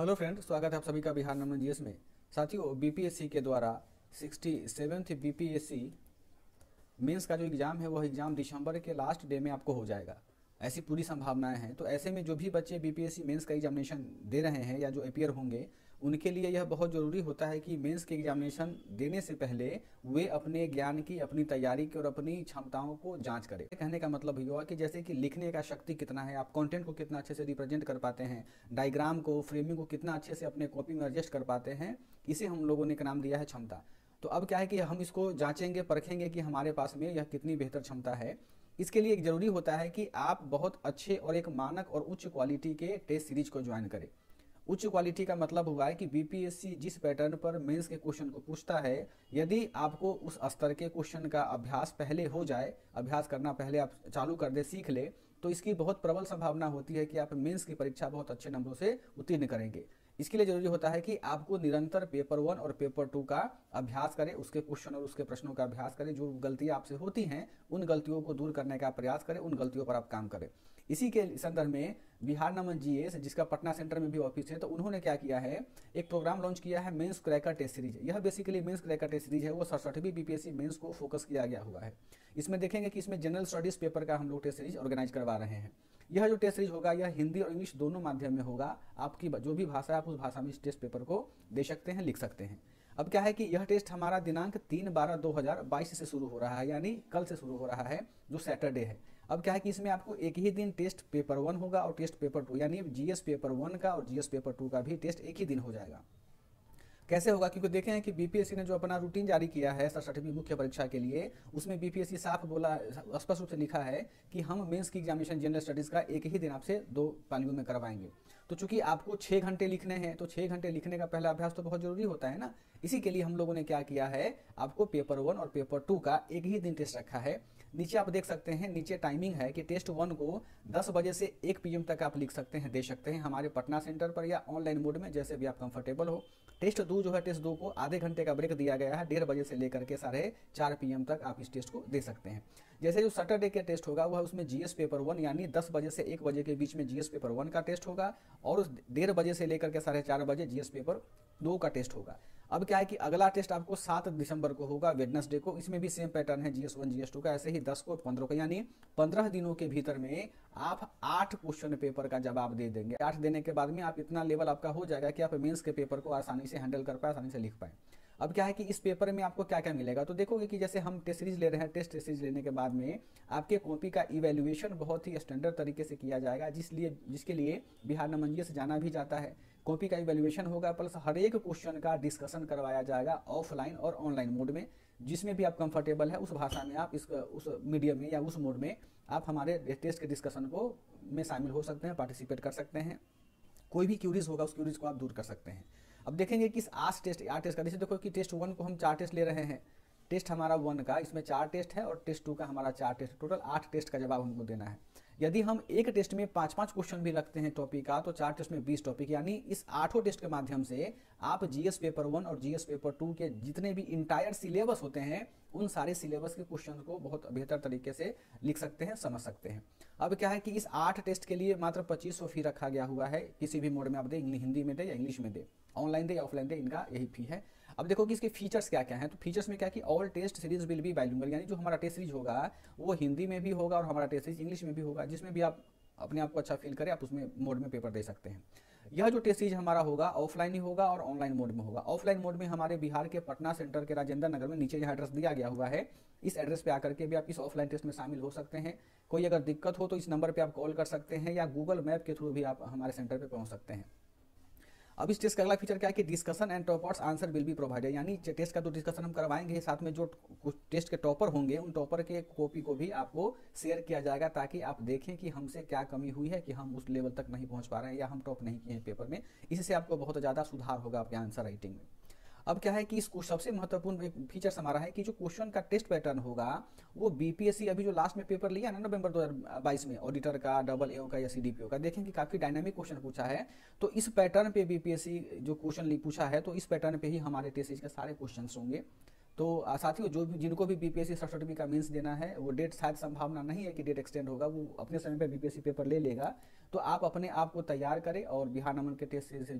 Hello friend, स्वागत है आप सभी का बिहार नमन जीएस में। साथियों, बीपीएससी के द्वारा 67th बीपीएससी मेंस का जो एग्ज़ाम है वह एग्ज़ाम दिसंबर के लास्ट डे में आपको हो जाएगा, ऐसी पूरी संभावनाएं हैं। तो ऐसे में जो भी बच्चे बीपीएससी मेंस का एग्जामिनेशन दे रहे हैं या जो अपियर होंगे, उनके लिए यह बहुत ज़रूरी होता है कि मेंस के एग्जामिनेशन देने से पहले वे अपने ज्ञान की, अपनी तैयारी की और अपनी क्षमताओं को जांच करें। कहने का मतलब ये हुआ कि जैसे कि लिखने का शक्ति कितना है, आप कंटेंट को कितना अच्छे से रिप्रेजेंट कर पाते हैं, डायग्राम को, फ्रेमिंग को कितना अच्छे से अपने कॉपी में एडजस्ट कर पाते हैं, इसे हम लोगों ने एक नाम दिया है क्षमता। तो अब क्या है कि हम इसको जांचेंगे, परखेंगे कि हमारे पास में यह कितनी बेहतर क्षमता है। इसके लिए एक ज़रूरी होता है कि आप बहुत अच्छे और एक मानक और उच्च क्वालिटी के टेस्ट सीरीज को ज्वाइन करें। उच्च क्वालिटी का मतलब हुआ है कि बीपीएससी जिस पैटर्न पर मेंस के क्वेश्चन को पूछता है, यदि आपको उस स्तर के क्वेश्चन का अभ्यास पहले हो जाए, अभ्यास करना पहले आप चालू कर दे, सीख ले, तो इसकी बहुत प्रबल संभावना होती है कि आप मेंस की परीक्षा बहुत अच्छे नंबरों से उत्तीर्ण करेंगे। इसके लिए जरूरी होता है कि आपको निरंतर पेपर 1 और पेपर 2 का अभ्यास करें, उसके क्वेश्चन और उसके प्रश्नों का अभ्यास करें। जो गलतियां आपसे होती हैं उन गलतियों को दूर करने का प्रयास करें, उन गलतियों पर आप काम करें। इसी के संदर्भ में बिहार नमन जीएस, जिसका पटना सेंटर में भी ऑफिस है, तो उन्होंने क्या किया है, एक प्रोग्राम लॉन्च किया है, मेंस क्रैकर टेस्ट सीरीज। यह basically mains cracker test series है, वो 67वीं बीपीएससी मेंस को फोकस किया गया हुआ है। इसमें देखेंगे कि इसमें जनरल स्टडीज पेपर का हम लोग टेस्ट सीरीज ऑर्गेनाइज करवा रहे हैं। यह जो टेस्ट सीरीज होगा यह हिंदी और इंग्लिश दोनों माध्यम में होगा। आपकी जो भी भाषा है आप उस भाषा में इस टेस्ट पेपर को दे सकते हैं, लिख सकते हैं। अब क्या है कि यह टेस्ट हमारा दिनांक 3/12/2022 से शुरू हो रहा है, यानी कल से शुरू हो रहा है, जो सैटरडे है। अब क्या है कि इसमें आपको एक ही दिन टेस्ट पेपर 1 होगा और टेस्ट पेपर 2, यानी जीएस पेपर 1 का और जीएस पेपर 2 का भी टेस्ट एक ही दिन हो जाएगा। कैसे होगा, क्योंकि देखें हैं कि बीपीएससी ने जो अपना रूटीन जारी किया है 67वीं मुख्य परीक्षा के लिए, उसमें बीपीएससी साफ बोला, स्पष्ट रूप से लिखा है कि हम मेंस की एग्जामिनेशन जनरल स्टडीज का एक ही दिन आपसे 2 पालियों में करवाएंगे। तो चूंकि आपको 6 घंटे लिखने हैं, तो 6 घंटे लिखने का पहला अभ्यास तो बहुत जरूरी होता है ना। इसी के लिए हम लोगों ने क्या किया है, आपको पेपर 1 और पेपर 2 का एक ही दिन टेस्ट रखा है। नीचे आप देख सकते हैं, नीचे टाइमिंग है कि टेस्ट 1 को 10 बजे से 1 PM तक आप लिख सकते हैं, दे सकते हैं हमारे पटना सेंटर पर या ऑनलाइन मोड में, जैसे भी आप कंफर्टेबल हो। टेस्ट 2 जो है, टेस्ट 2 को आधे घंटे का ब्रेक दिया गया है, 1:30 बजे से लेकर के 4:30 PM तक आप इस टेस्ट को दे सकते हैं। जैसे जो सैटरडे का टेस्ट होगा वह उसमें जीएस पेपर 1 यानी 10 बजे से 1 बजे के बीच में जीएस पेपर 1 का टेस्ट होगा, और उस 1:30 बजे से लेकर के 4:30 बजे जीएस पेपर 2 का टेस्ट होगा। अब क्या है कि अगला टेस्ट आपको 7 दिसंबर को होगा, वेडनेसडे को। इसमें भी सेम पैटर्न है, जीएस 1 जीएस 2 का, ऐसे ही 10 को 15 को, यानी 15 दिनों के भीतर में आप 8 क्वेश्चन पेपर का जवाब दे देंगे। 8 देने के बाद में आप इतना लेवल आपका हो जाएगा कि आप मेंस के पेपर को आसानी से हैंडल कर पाए, आसानी से लिख पाए। अब क्या है कि इस पेपर में आपको क्या क्या मिलेगा, तो देखोगे कि जैसे हम टेस्ट सीरीज ले रहे हैं, टेस्ट सीरीज लेने के बाद में आपके कॉपी का इवैल्यूएशन बहुत ही स्टैंडर्ड तरीके से किया जाएगा, जिसके लिए बिहार नमन जीएस से जाना भी जाता है। कॉपी का इवैल्यूएशन होगा, प्लस हर एक क्वेश्चन का डिस्कशन करवाया जाएगा ऑफलाइन और ऑनलाइन मोड में। जिसमें भी आप कंफर्टेबल है उस भाषा में आप उस मीडियम में या उस मोड में आप हमारे टेस्ट के डिस्कशन को में शामिल हो सकते हैं, पार्टिसिपेट कर सकते हैं। कोई भी क्यूरीज होगा उस क्यूरीज को आप दूर कर सकते हैं। अब देखेंगे कि इस 8 टेस्ट का, जैसे देखो कि टेस्ट 1 को हम 4 टेस्ट ले रहे हैं, टेस्ट हमारा 1 का, इसमें 4 टेस्ट है, और टेस्ट 2 का हमारा 4 टेस्ट, टोटल 8 टेस्ट का जवाब हमको देना है। यदि हम एक टेस्ट में 5-5 क्वेश्चन भी रखते हैं टॉपिक का, तो 4 टेस्ट में 20 टॉपिक, यानी इस 8 टेस्ट के माध्यम से आप जीएस पेपर 1 और जीएस पेपर 2 के जितने भी इंटायर सिलेबस होते हैं उन सारे सिलेबस के क्वेश्चन को बहुत बेहतर तरीके से लिख सकते हैं, समझ सकते हैं। अब क्या है कि इस 8 टेस्ट के लिए मात्र 2500 फी रखा गया हुआ है। किसी भी मोड में आप दे, हिंदी में दे या इंग्लिश में दे, ऑनलाइन दे या ऑफलाइन दे, इनका यही फी है। अब देखो कि इसके फीचर्स क्या क्या हैं, तो फीचर्स में क्या कि all test series will be bilingual, यानी जो हमारा टेस्ट सीरीज होगा वो हिंदी में भी होगा और हमारा टेस्ट सीरीज इंग्लिश में भी होगा। जिसमें भी आप अपने आप को अच्छा फील करें, आप उसमें मोड में पेपर दे सकते हैं। यह जो टेस्ट सीरीज हमारा होगा ऑफलाइन ही होगा और ऑनलाइन मोड में होगा। ऑफलाइन मोड में हमारे बिहार के पटना सेंटर के राजेंद्र नगर में, नीचे यह एड्रेस दिया गया हुआ है, इस एड्रेस पे आकर के भी आप इस ऑफलाइन टेस्ट में शामिल हो सकते हैं। कोई अगर दिक्कत हो तो इस नंबर पे आप कॉल कर सकते हैं, या गूगल मैप के थ्रू भी आप हमारे सेंटर पे पहुंच सकते हैं। अब इस टेस्ट का अगला फीचर क्या है कि discussion and toppers answer will be provided, यानी टेस्ट का जो डिस्कशन हम करवाएंगे, साथ में जो टेस्ट के टॉपर होंगे उन टॉपर के कॉपी को भी आपको शेयर किया जाएगा, ताकि आप देखें कि हमसे क्या कमी हुई है कि हम उस लेवल तक नहीं पहुंच पा रहे हैं या हम टॉप नहीं किए हैं पेपर में। इससे आपको बहुत ज़्यादा सुधार होगा आपके आंसर राइटिंग में। अब क्या है कि इसको सबसे महत्वपूर्ण फीचर्स हमारा है कि जो क्वेश्चन का टेस्ट पैटर्न होगा वो बीपीएससी अभी जो लास्ट में पेपर लिया ना नवंबर 2022 में, ऑडिटर का, डबल एओ का या सीडीपीओ का, देखें कि काफी डायनामिक क्वेश्चन पूछा है। तो इस पैटर्न पे बीपीएससी जो क्वेश्चन पूछा है, तो इस पैटर्न पे ही हमारे टेस्ट के सारे क्वेश्चन होंगे। तो साथियों, जिनको भी बीपीएससी 67वीं का मेंस देना है, वो डेट शायद संभावना नहीं है कि डेट एक्सटेंड होगा, वो अपने समय पे बीपीएससी पेपर ले लेगा। तो आप अपने आप को तैयार करें और बिहार नमन के टेस्ट सीरीज से